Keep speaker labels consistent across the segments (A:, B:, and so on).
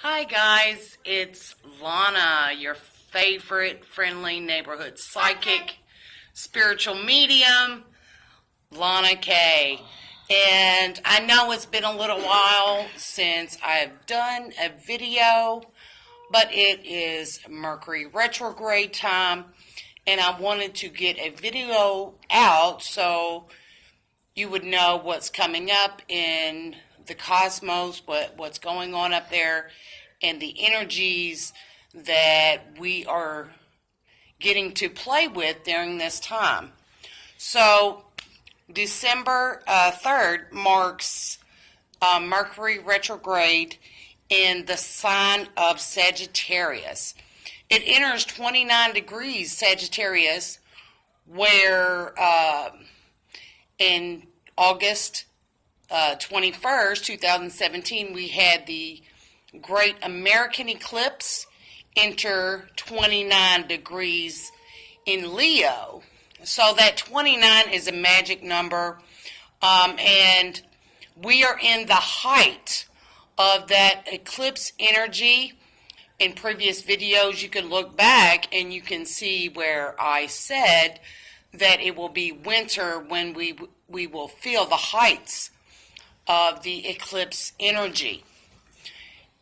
A: Hi guys, it's Lana, your favorite friendly neighborhood psychic, spiritual medium, Lana K. And I know it's been a little while since I've done a video, but it is Mercury Retrograde time, and I wanted to get a video out so you would know what's coming up in the cosmos, what's going on up there, and the energies that we are getting to play with during this time. So, December 3rd marks Mercury retrograde in the sign of Sagittarius. It enters 29 degrees Sagittarius, where in August 21st, 2017, we had the Great American Eclipse enter 29 degrees in Leo. So that 29 is a magic number, and we are in the height of that eclipse energy. In previous videos, you can look back and you can see where I said that it will be winter when we will feel the heights of the eclipse energy.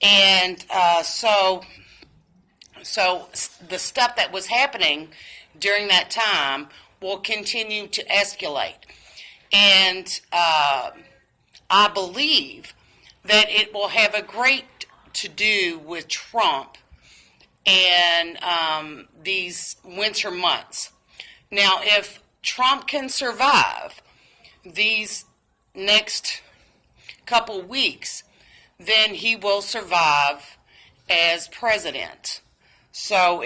A: And so the stuff that was happening during that time will continue to escalate. And I believe that it will have a great to do with Trump and these winter months. Now, if Trump can survive these next couple weeks, then he will survive as president. So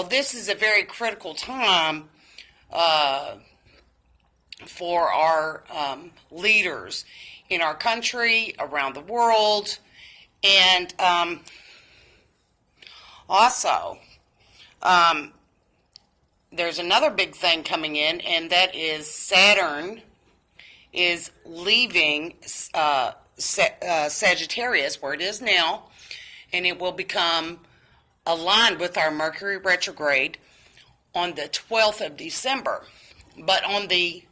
A: this is a very critical time for our leaders in our country, around the world, and also there's another big thing coming in, and that is Saturn is leaving Sagittarius, where it is now, and it will become aligned with our Mercury retrograde on the 12th of December. But on the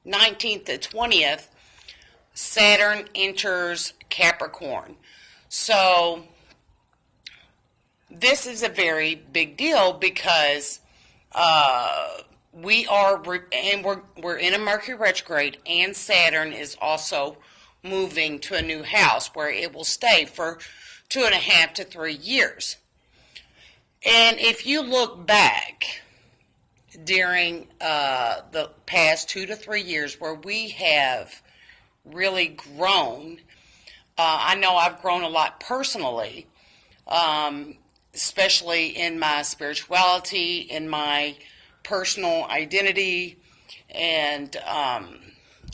A: 19th to 20th, Saturn enters Capricorn. So this is a very big deal because we're in a Mercury retrograde, and Saturn is also moving to a new house where it will stay for 2.5 to 3 years. And if you look back during the past 2 to 3 years where we have really grown, I know I've grown a lot personally, especially in my spirituality, in my personal identity, and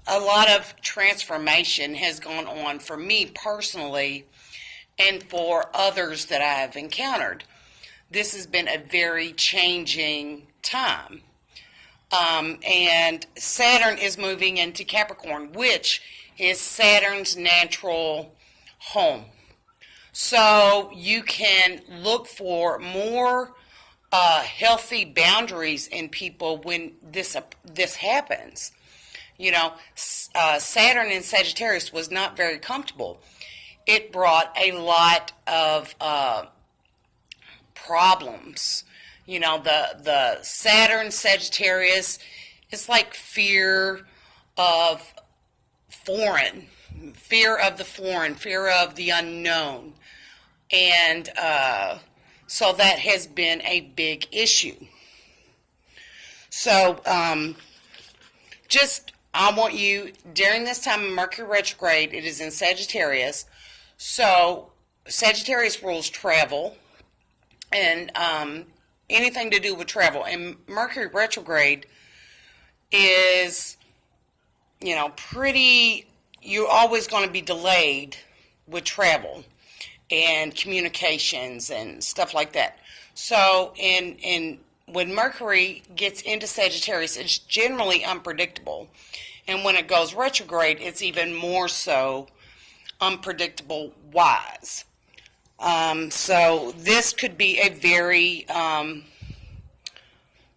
A: a lot of transformation has gone on for me personally and for others that I have encountered. This has been a very changing time. And Saturn is moving into Capricorn, which is Saturn's natural home. So you can look for more healthy boundaries in people when this happens. You know, Saturn in Sagittarius was not very comfortable. It brought a lot of problems. You know, the Saturn Sagittarius is like fear of the foreign, fear of the unknown. And so that has been a big issue. So I want you, during this time of Mercury retrograde, it is in Sagittarius. So Sagittarius rules travel and anything to do with travel. And Mercury retrograde is, you're always going to be delayed with travel and communications and stuff like that. So when Mercury gets into Sagittarius, it's generally unpredictable. And when it goes retrograde, it's even more so unpredictable wise. So this could be a very,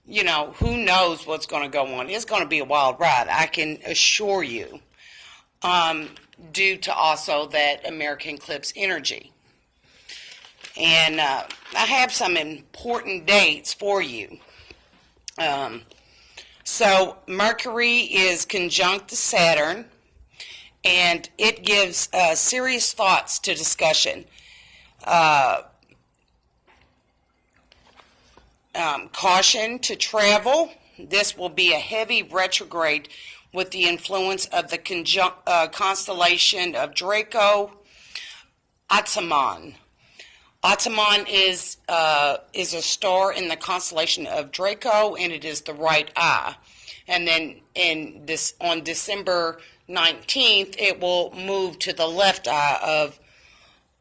A: who knows what's going to go on. It's going to be a wild ride, I can assure you, due to also that American eclipse energy. And I have some important dates for you. So Mercury is conjunct to Saturn, and it gives serious thoughts to discussion. Caution to travel. This will be a heavy retrograde with the influence of the constellation of Draco Ataman. Ataman is a star in the constellation of Draco, and it is the right eye. And then on December 19th, it will move to the left eye of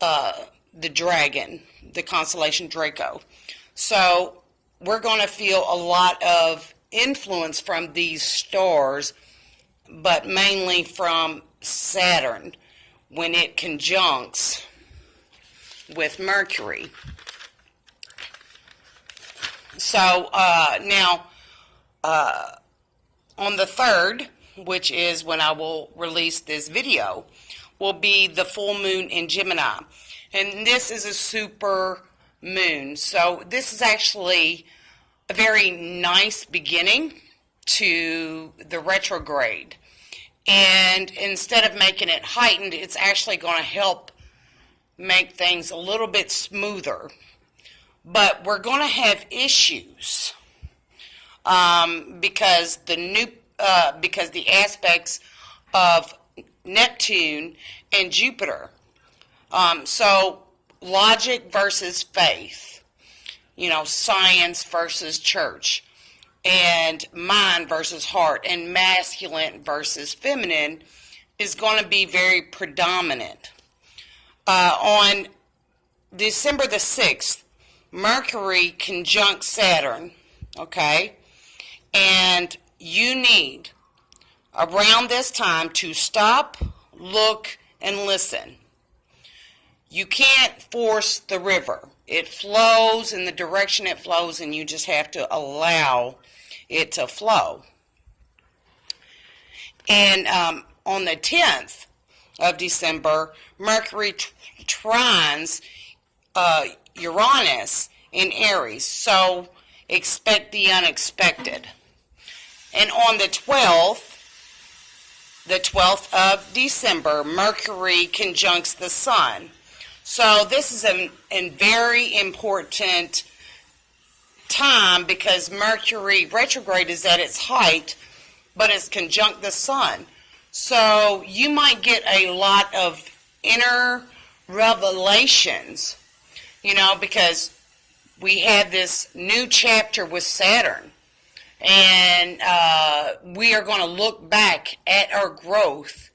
A: the dragon, the constellation Draco. So we're going to feel a lot of influence from these stars, but mainly from Saturn when it conjuncts with Mercury. So now on the 3rd, which is when I will release this video, will be the full moon in Gemini. And this is a super moon. So this is actually a very nice beginning to the retrograde. And instead of making it heightened, it's actually going to help make things a little bit smoother. But we're going to have issues because the aspects of Neptune and Jupiter. So logic versus faith, science versus church, and mind versus heart, and masculine versus feminine is going to be very predominant. On December the 6th, Mercury conjunct Saturn, okay? And you need, around this time, to stop, look, and listen. You can't force the river. It flows in the direction it flows, and you just have to allow it to flow. And on the 10th of December, Mercury trines Uranus in Aries. So expect the unexpected. And on the 12th of December, Mercury conjuncts the Sun. So this is a very important time because Mercury retrograde is at its height, but it's conjunct the Sun. So you might get a lot of inner revelations, because we have this new chapter with Saturn. And we are going to look back at our growth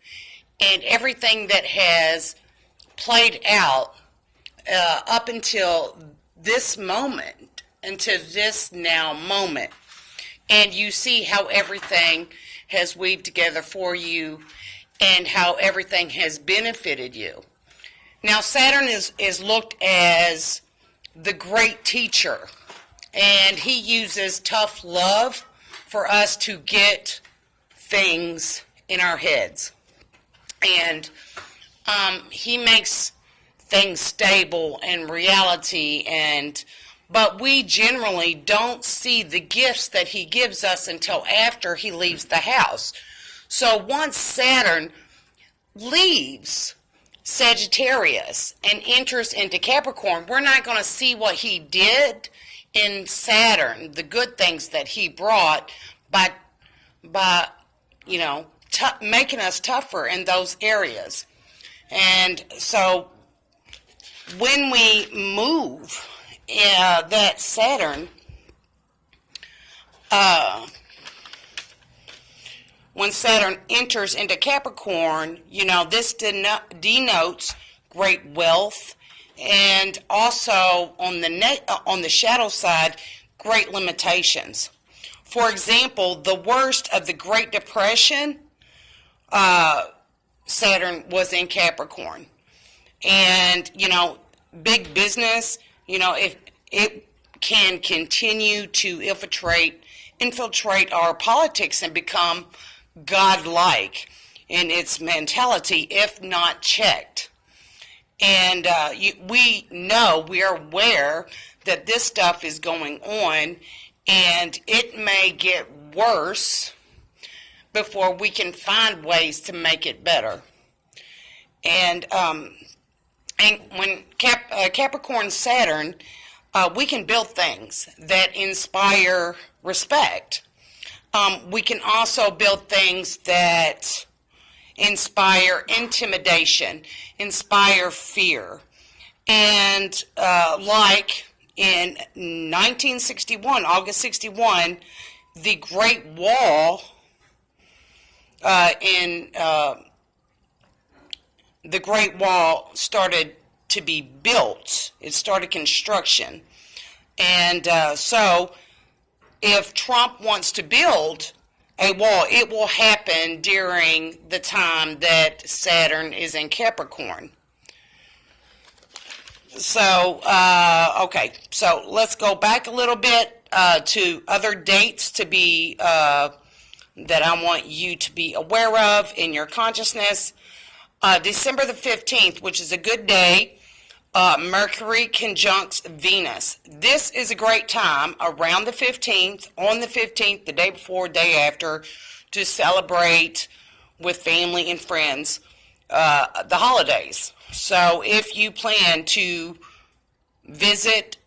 A: and everything that has played out up until this moment, until this now moment. And you see how everything has weaved together for you and how everything has benefited you. Now, Saturn is looked as the great teacher, and he uses tough love for us to get things in our heads. And he makes things stable and reality, but we generally don't see the gifts that he gives us until after he leaves the house. So once Saturn leaves Sagittarius and enters into Capricorn, we're not going to see what he did in Saturn, the good things that he brought by making us tougher in those areas. And so when we move that Saturn, when Saturn enters into Capricorn, this denotes great wealth, and also on the shadow side, great limitations. For example, the worst of the Great Depression, Saturn was in Capricorn. And, big business, if it can continue to infiltrate our politics and become godlike in its mentality if not checked. And we are aware that this stuff is going on, and it may get worse before we can find ways to make it better. And when Capricorn Saturn, we can build things that inspire respect. We can also build things that inspire intimidation, inspire fear. And like in 1961, August 61, the Great Wall the Great Wall started to be built. It started construction. And so if Trump wants to build a wall, it will happen during the time that Saturn is in Capricorn. So, okay, so let's go back a little bit to other dates to be that I want you to be aware of in your consciousness. December the 15th, which is a good day, Mercury conjuncts Venus. This is a great time around the 15th, on the 15th, the day before, day after, to celebrate with family and friends the holidays. So if you plan to visit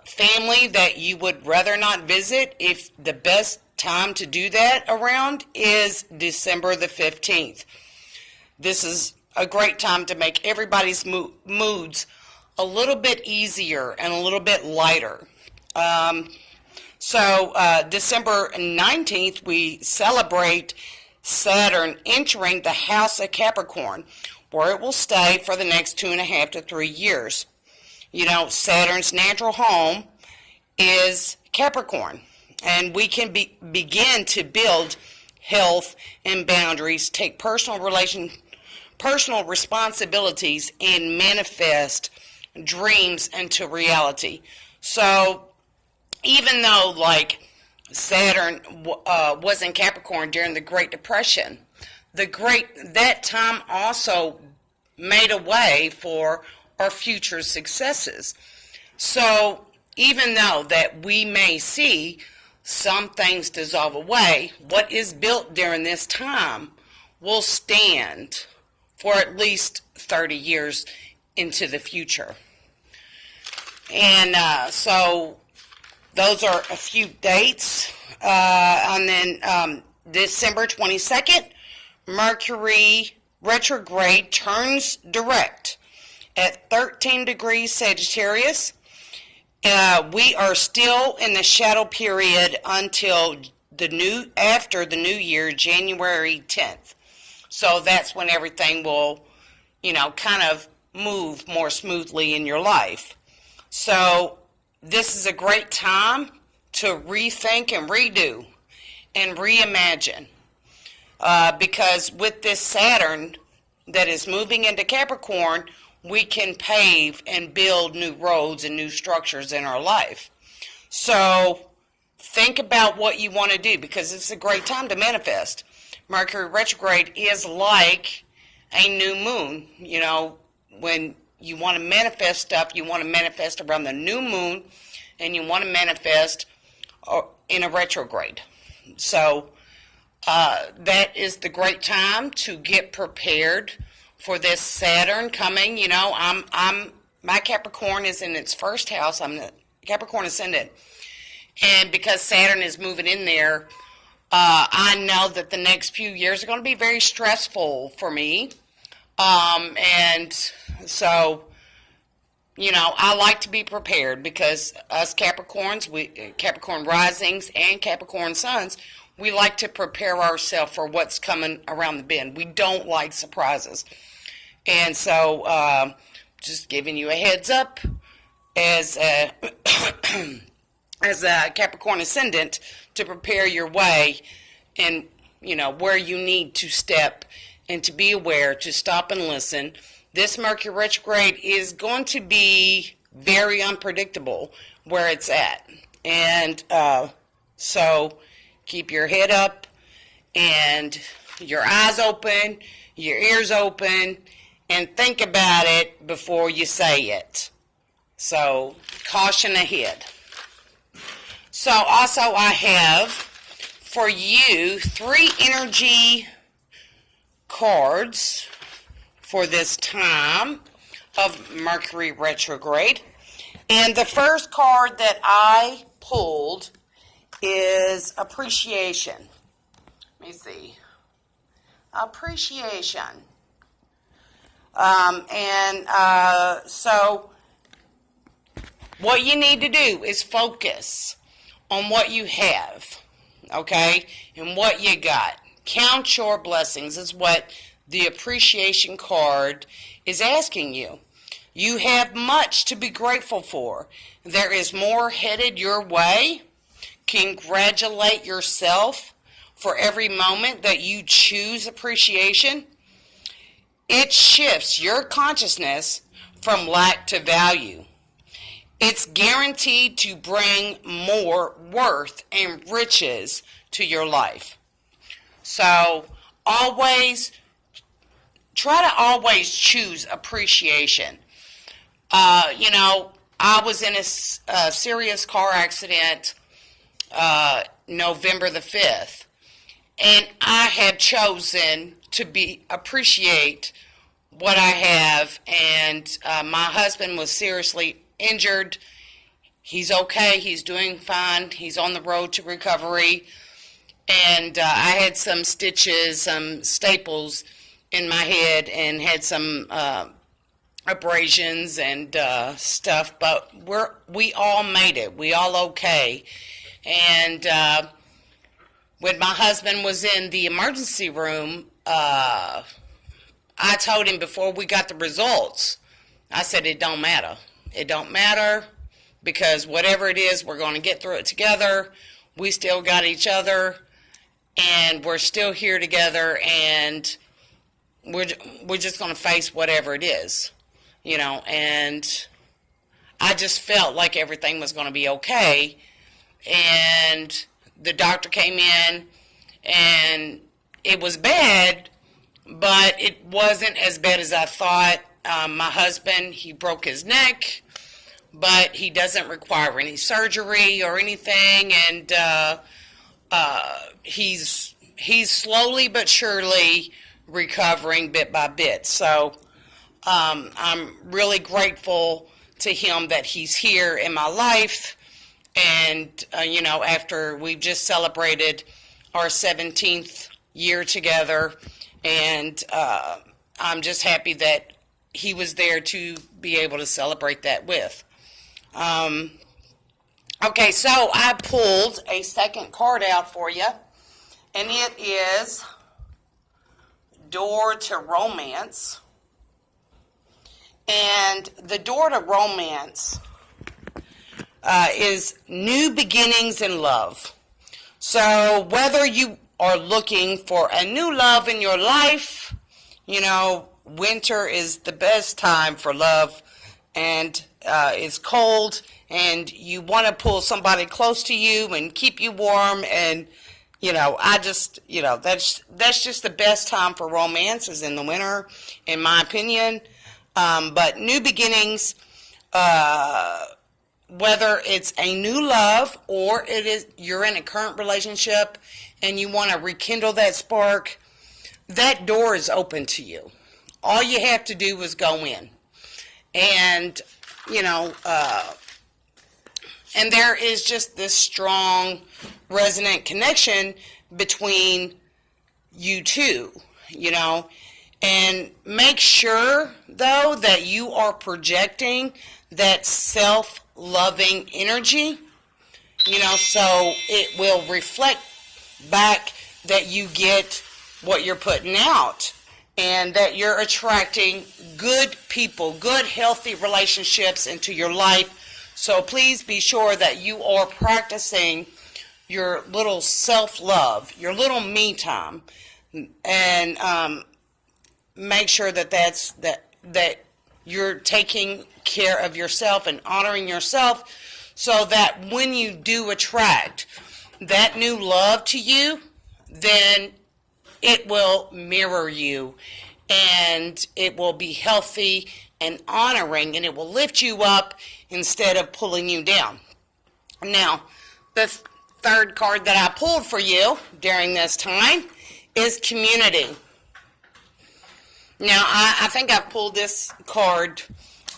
A: family that you would rather not visit, if the best time to do that around is December the 15th. This is a great time to make everybody's moods a little bit easier and a little bit lighter. So December 19th, we celebrate Saturn entering the house of Capricorn, where it will stay for the next 2.5 to 3 years. Saturn's natural home is Capricorn, and we can begin to build health and boundaries, take personal responsibilities, and manifest dreams into reality. So even though Saturn was in Capricorn during the Great Depression, that time also made a way for our future successes. So even though that we may see some things dissolve away, what is built during this time will stand for at least 30 years into the future. And so those are a few dates. And then December 22nd, Mercury Retrograde turns direct at 13 degrees Sagittarius. We are still in the shadow period until after the new year, January 10th. So that's when everything will, kind of move more smoothly in your life. So this is a great time to rethink and redo and reimagine. Because with this Saturn that is moving into Capricorn, we can pave and build new roads and new structures in our life. So think about what you want to do, because it's a great time to manifest. Mercury retrograde is like a new moon. When you want to manifest stuff, you want to manifest around the new moon, and you want to manifest in a retrograde. So that is the great time to get prepared for this Saturn coming. My Capricorn is in its first house. I'm the Capricorn ascendant, and because Saturn is moving in there, I know that the next few years are going to be very stressful for me. And so, I like to be prepared, because us Capricorns, Capricorn risings and Capricorn suns, we like to prepare ourselves for what's coming around the bend. We don't like surprises. And so, just giving you a heads up as a Capricorn ascendant, to prepare your way and, where you need to step and to be aware, to stop and listen, this Mercury retrograde is going to be very unpredictable where it's at. And so keep your head up and your eyes open, your ears open, and think about it before you say it. So caution ahead. So also I have for you 3 energy cards for this time of Mercury retrograde. And the first card that I pulled is appreciation. Let me see. Appreciation. So what you need to do is focus on what you have, okay, and what you got. Count your blessings is what the appreciation card is asking you. You have much to be grateful for. There is more headed your way. Congratulate yourself for every moment that you choose appreciation. It shifts your consciousness from lack to value. It's guaranteed to bring more worth and riches to your life. So always, try to always choose appreciation. I was in a serious car accident November the 5th, and I had chosen to appreciate what I have, and my husband was seriously injured. He's okay. He's doing fine. He's on the road to recovery. And I had some stitches, some staples in my head, and had some abrasions and stuff. But we all made it. We all okay. And when my husband was in the emergency room, I told him before we got the results, I said, it don't matter. It don't matter, because whatever it is, we're going to get through it together. We still got each other, and we're still here together, and we're just going to face whatever it is, and I just felt like everything was going to be okay. And the doctor came in, and it was bad, but it wasn't as bad as I thought. My husband, he broke his neck, but he doesn't require any surgery or anything, and he's slowly but surely recovering bit by bit. So I'm really grateful to him that he's here in my life, and after we've just celebrated our 17th year together, and I'm just happy that he was there to be able to celebrate that with. Okay, so I pulled a second card out for you, and it is Door to Romance. And the door to romance is new beginnings in love. So whether you are looking for a new love in your life, winter is the best time for love, and it's cold, and you want to pull somebody close to you and keep you warm, and that's just the best time for romance is in the winter, in my opinion. But new beginnings, whether it's a new love or you're in a current relationship and you want to rekindle that spark, that door is open to you. All you have to do is go in. And, and there is just this strong, resonant connection between you two, And make sure, though, that you are projecting that self-loving energy, so it will reflect back that you get what you're putting out, and that you're attracting good people, good, healthy relationships into your life. So please be sure that you are practicing your little self-love, your little me time, and make sure that that you're taking care of yourself and honoring yourself, so that when you do attract that new love to you, then it will mirror you, and it will be healthy and honoring, and it will lift you up instead of pulling you down. Now, the third card that I pulled for you during this time is community. Now, I think I've pulled this card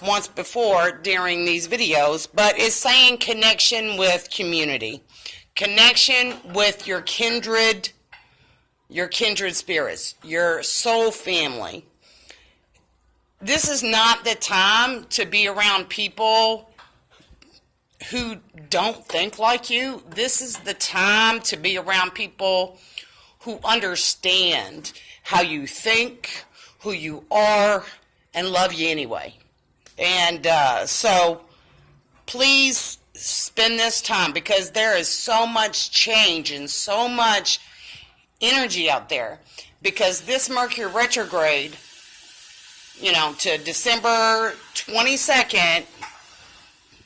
A: once before during these videos, but it's saying connection with community. Connection with your kindred spirits, your soul family. This is not the time to be around people who don't think like you. This is the time to be around people who understand how you think, who you are, and love you anyway. And so please spend this time, because there is so much change and so much energy out there. Because this Mercury Retrograde, to December 22nd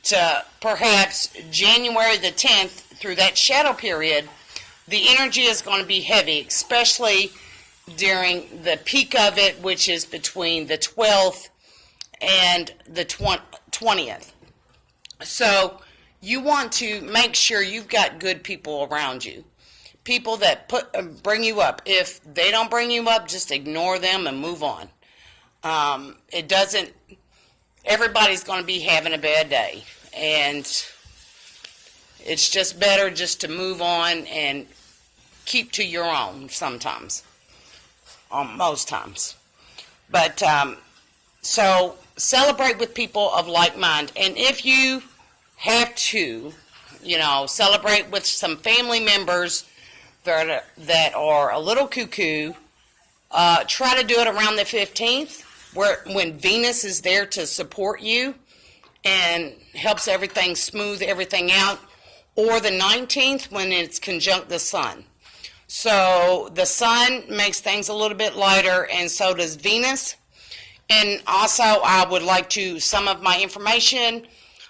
A: to perhaps January the 10th, through that shadow period, the energy is going to be heavy, especially during the peak of it, which is between the 12th and the 20th. So you want to make sure you've got good people around you. People that bring you up. If they don't bring you up, just ignore them and move on. Everybody's going to be having a bad day. And it's just better just to move on and keep to your own sometimes. Most times. But, so celebrate with people of like mind. And if you have to, celebrate with some family members that are a little cuckoo, try to do it around the 15th, when Venus is there to support you and helps everything, smooth everything out, or the 19th when it's conjunct the sun. So the sun makes things a little bit lighter, and so does Venus. And also, I would like some of my information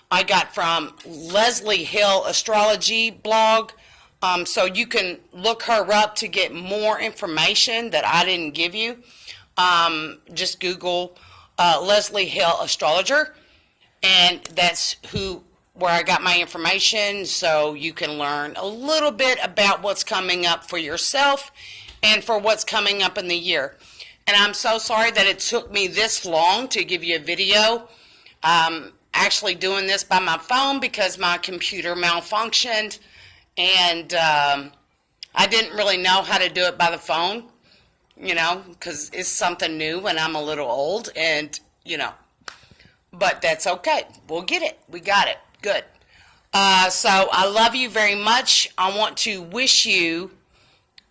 A: I got from Leslie Hill Astrology blog. So you can look her up to get more information that I didn't give you. Just Google Leslie Hill Astrologer, and that's where I got my information, so you can learn a little bit about what's coming up for yourself and for what's coming up in the year. And I'm so sorry that it took me this long to give you a video. Actually doing this by my phone because my computer malfunctioned, and I didn't really know how to do it by the phone, because it's something new and I'm a little old, and, but that's okay. We'll get it. We got it. Good. So I love you very much. I want to wish you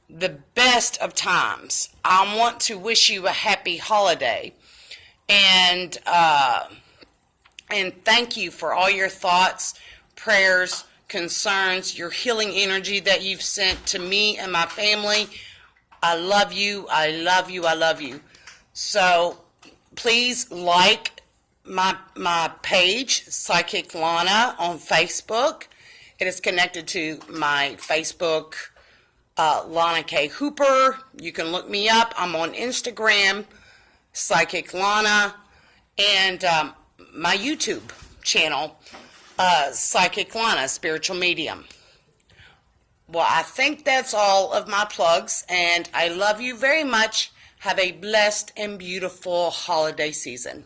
A: the best of times. I want to wish you a happy holiday. And thank you for all your thoughts, prayers, concerns, your healing energy that you've sent to me and my family. I love you. I love you. I love you. So please like my page, Psychic Lanna, on Facebook. It is connected to my Facebook, Lana K. Hooper. You can look me up. I'm on Instagram, Psychic Lanna, and my YouTube channel, Psychic Lanna, Spiritual Medium. Well, I think that's all of my plugs, and I love you very much. Have a blessed and beautiful holiday season.